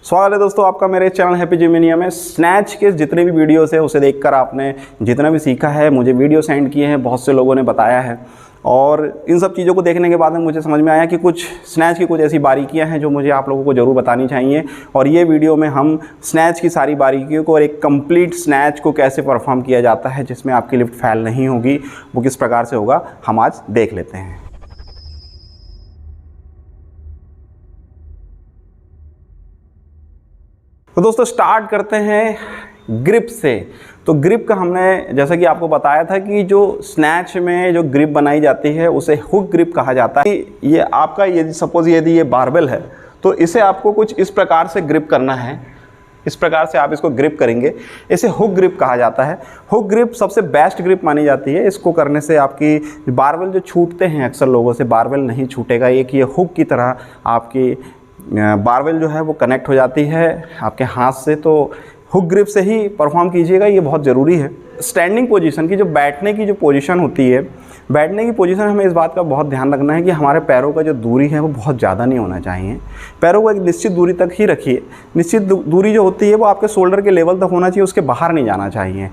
स्वागत है दोस्तों आपका मेरे चैनल हैप्पी जिमिनिया में। स्नैच के जितने भी वीडियोस है उसे देखकर आपने जितना भी सीखा है, मुझे वीडियो सेंड किए हैं, बहुत से लोगों ने बताया है और इन सब चीज़ों को देखने के बाद में मुझे समझ में आया कि कुछ स्नैच की कुछ ऐसी बारीकियां हैं जो मुझे आप लोगों को ज़रूर बतानी चाहिए। और ये वीडियो में हम स्नैच की सारी बारीकियों को और एक कंप्लीट स्नैच को कैसे परफॉर्म किया जाता है जिसमें आपकी लिफ्ट फेल नहीं होगी, वो किस प्रकार से होगा, हम आज देख लेते हैं। तो दोस्तों स्टार्ट करते हैं ग्रिप से। तो ग्रिप का हमने जैसा कि आपको बताया था कि जो स्नैच में जो ग्रिप बनाई जाती है उसे हुक ग्रिप कहा जाता है। ये आपका यदि सपोज यदि ये बारबेल है तो इसे आपको कुछ इस प्रकार से ग्रिप करना है, इस प्रकार से आप इसको ग्रिप करेंगे, इसे हुक ग्रिप कहा जाता है। हुक ग्रिप सबसे बेस्ट ग्रिप मानी जाती है। इसको करने से आपकी बारबेल जो छूटते हैं, अक्सर लोगों से बारबेल नहीं छूटेगा। एक ये हुक की तरह आपकी बारबेल जो है वो कनेक्ट हो जाती है आपके हाथ से। तो हुक ग्रिप से ही परफॉर्म कीजिएगा, ये बहुत ज़रूरी है। स्टैंडिंग पोजीशन की जो बैठने की जो पोजीशन होती है, बैठने की पोजीशन हमें इस बात का बहुत ध्यान रखना है कि हमारे पैरों का जो दूरी है वो बहुत ज़्यादा नहीं होना चाहिए। पैरों को एक निश्चित दूरी तक ही रखिए। निश्चित दूरी जो होती है वो आपके शोल्डर के लेवल तक होना चाहिए, उसके बाहर नहीं जाना चाहिए।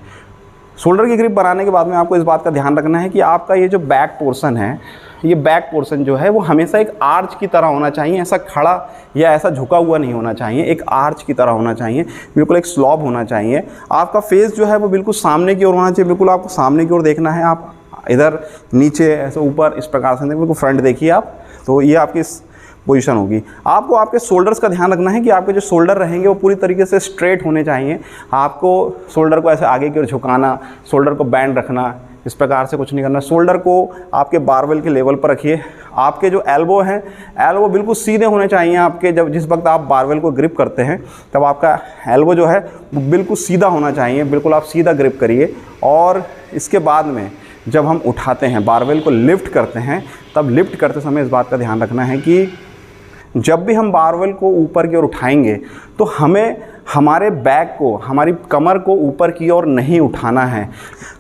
शोल्डर की ग्रिप बनाने के बाद में आपको इस बात का ध्यान रखना है कि आपका ये जो बैक पोर्शन है, ये बैक पोर्शन जो है वो हमेशा एक आर्च की तरह होना चाहिए। ऐसा खड़ा या ऐसा झुका हुआ नहीं होना चाहिए, एक आर्च की तरह होना चाहिए, बिल्कुल एक स्लॉब होना चाहिए। आपका फेस जो है वो बिल्कुल सामने की ओर होना चाहिए, बिल्कुल आपको सामने की ओर देखना है। आप इधर नीचे ऐसे ऊपर इस प्रकार से बिल्कुल फ्रंट देखिए आप। तो ये आपकी पोजीशन होगी। आपको आपके शोल्डर्स का ध्यान रखना है कि आपके जो शोल्डर रहेंगे वो पूरी तरीके से स्ट्रेट होने चाहिए। आपको शोल्डर को ऐसे आगे की ओर झुकाना, शोल्डर को बैंड रखना, इस प्रकार से कुछ नहीं करना। शोल्डर को आपके बारबेल के लेवल पर रखिए। आपके जो एल्बो हैं, एल्बो बिल्कुल सीधे होने चाहिए आपके। जब जिस वक्त आप बारबेल को ग्रिप करते हैं तब आपका एल्बो जो है वो बिल्कुल सीधा होना चाहिए, बिल्कुल आप सीधा ग्रिप करिए। और इसके बाद में जब हम उठाते हैं, बारबेल को लिफ्ट करते हैं, तब लिफ्ट करते समय इस बात का ध्यान रखना है कि जब भी हम बारबेल को ऊपर की ओर उठाएंगे तो हमें हमारे बैक को, हमारी कमर को ऊपर की ओर नहीं उठाना है।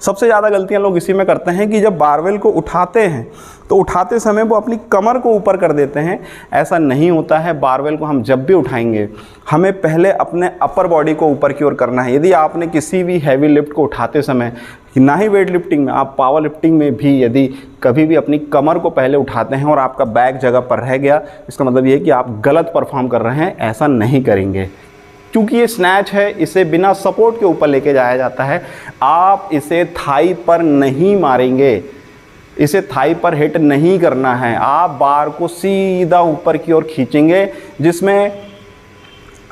सबसे ज़्यादा गलतियां लोग इसी में करते हैं कि जब बारबेल को उठाते हैं तो उठाते समय वो अपनी कमर को ऊपर कर देते हैं। ऐसा नहीं होता है। बारबेल को हम जब भी उठाएंगे हमें पहले अपने अपर बॉडी को ऊपर की ओर करना है। यदि आपने किसी भी हैवी लिफ्ट को उठाते समय, ना ही वेट लिफ्टिंग में, आप पावर लिफ्टिंग में भी यदि कभी भी अपनी कमर को पहले उठाते हैं और आपका बैक जगह पर रह गया, इसका मतलब ये है कि आप गलत परफॉर्म कर रहे हैं। ऐसा नहीं करेंगे क्योंकि ये स्नैच है, इसे बिना सपोर्ट के ऊपर लेके जाया जाता है। आप इसे थाई पर नहीं मारेंगे, इसे थाई पर हिट नहीं करना है। आप बार को सीधा ऊपर की ओर खींचेंगे जिसमें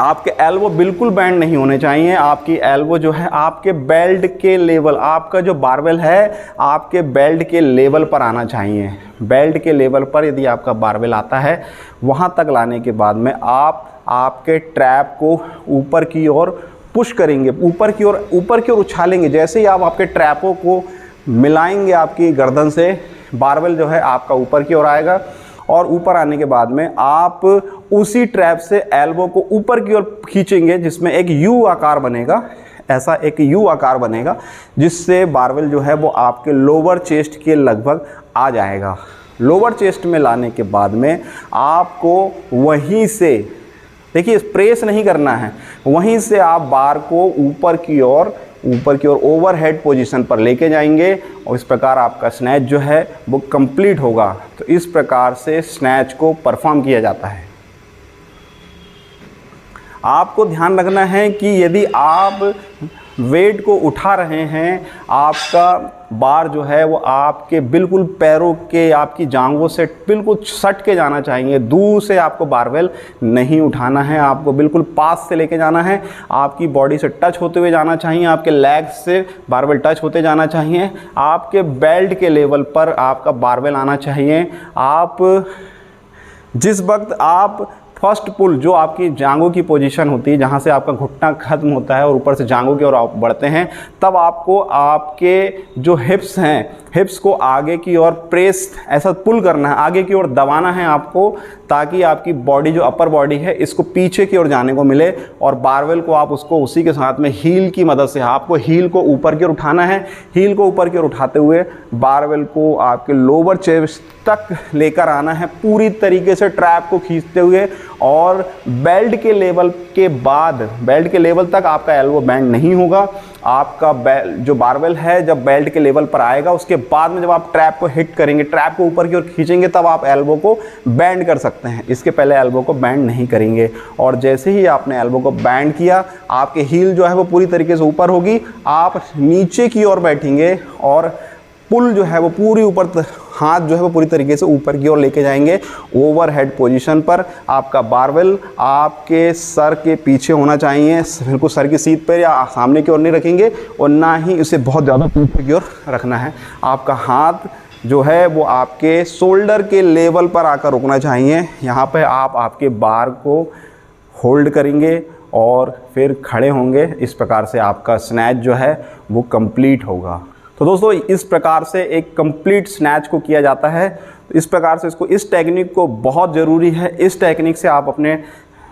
आपके एल्बो बिल्कुल बैंड नहीं होने चाहिए। आपकी एल्बो जो है आपके बेल्ट के लेवल, आपका जो बारबेल है आपके बेल्ट के लेवल पर आना चाहिए। बेल्ट के लेवल पर यदि आपका बारबेल आता है, वहाँ तक लाने के बाद में आप आपके ट्रैप को ऊपर की ओर पुश करेंगे, ऊपर की ओर उछालेंगे। जैसे ही आप आपके ट्रैपों को मिलाएंगे आपकी गर्दन से, बारबेल जो है आपका ऊपर की ओर आएगा और ऊपर आने के बाद में आप उसी ट्रैप से एल्बो को ऊपर की ओर खींचेंगे जिसमें एक यू आकार बनेगा। ऐसा एक यू आकार बनेगा जिससे बारबेल जो है वो आपके लोअर चेस्ट के लगभग आ जाएगा। लोअर चेस्ट में लाने के बाद में आपको वहीं से, देखिए प्रेस नहीं करना है, वहीं से आप बार को ऊपर की ओर ओवरहेड पोजीशन पर लेके जाएंगे और इस प्रकार आपका स्नैच जो है वो कंप्लीट होगा। तो इस प्रकार से स्नैच को परफॉर्म किया जाता है। आपको ध्यान रखना है कि यदि आप वेट को उठा रहे हैं, आपका बार जो है वो आपके बिल्कुल पैरों के, आपकी जांघों से बिल्कुल सट के जाना चाहिए। दूर से आपको बारबेल नहीं उठाना है, आपको बिल्कुल पास से लेके जाना है। आपकी बॉडी से टच होते हुए जाना चाहिए, आपके लेग्स से बारबेल टच होते जाना चाहिए। आपके बेल्ट के लेवल पर आपका बारबेल आना चाहिए। आप जिस वक्त आप फर्स्ट पुल, जो आपकी जांघों की पोजीशन होती है, जहाँ से आपका घुटना खत्म होता है और ऊपर से जांघों की ओर आप बढ़ते हैं, तब आपको आपके जो हिप्स हैं, हिप्स को आगे की ओर प्रेस, ऐसा पुल करना है, आगे की ओर दबाना है आपको, ताकि आपकी बॉडी जो अपर बॉडी है इसको पीछे की ओर जाने को मिले, और बारबेल को आप उसको उसी के साथ में हील की मदद से आपको हील को ऊपर की ओर उठाना है। हील को ऊपर की ओर उठाते हुए बारबेल को आपके लोअर चेस्ट तक लेकर आना है, पूरी तरीके से ट्रैप को खींचते हुए, और बेल्ट के लेवल के बाद, बेल्ट के लेवल तक आपका एल्बो बैंड नहीं होगा। आपका जो बारबेल है जब बेल्ट के लेवल पर आएगा उसके बाद में जब आप ट्रैप को हिट करेंगे, ट्रैप को ऊपर की ओर खींचेंगे, तब आप एल्बो को बैंड कर सकते हैं। इसके पहले एल्बो को बैंड नहीं करेंगे। और जैसे ही आपने एल्बो को बैंड किया, आपके हील जो है वो पूरी तरीके से ऊपर होगी, आप नीचे की ओर बैठेंगे और पुल जो है वो पूरी ऊपर, हाथ जो है वो पूरी तरीके से ऊपर की ओर लेके जाएंगे ओवरहेड पोजीशन पर। आपका बारबेल आपके सर के पीछे होना चाहिए, बिल्कुल सर की सीध पर या सामने की ओर नहीं रखेंगे, और ना ही इसे बहुत ज़्यादा पीछे की ओर रखना है। आपका हाथ जो है वो आपके शोल्डर के लेवल पर आकर रुकना चाहिए। यहाँ पे आप आपके बार को होल्ड करेंगे और फिर खड़े होंगे। इस प्रकार से आपका स्नैच जो है वो कंप्लीट होगा। तो दोस्तों इस प्रकार से एक कंप्लीट स्नैच को किया जाता है। इस प्रकार से इस टेक्निक को बहुत ज़रूरी है। इस टेक्निक से आप अपने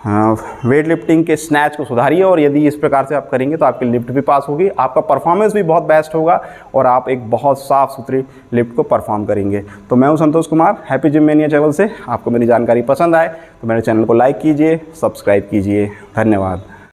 वेट लिफ्टिंग के स्नैच को सुधारिए, और यदि इस प्रकार से आप करेंगे तो आपकी लिफ्ट भी पास होगी, आपका परफॉर्मेंस भी बहुत बेस्ट होगा, और आप एक बहुत साफ़ सुथरी लिफ्ट को परफॉर्म करेंगे। तो मैं हूं Santosh Kumar, happy gym mania channel से। आपको मेरी जानकारी पसंद आए तो मेरे चैनल को लाइक कीजिए, सब्सक्राइब कीजिए। धन्यवाद।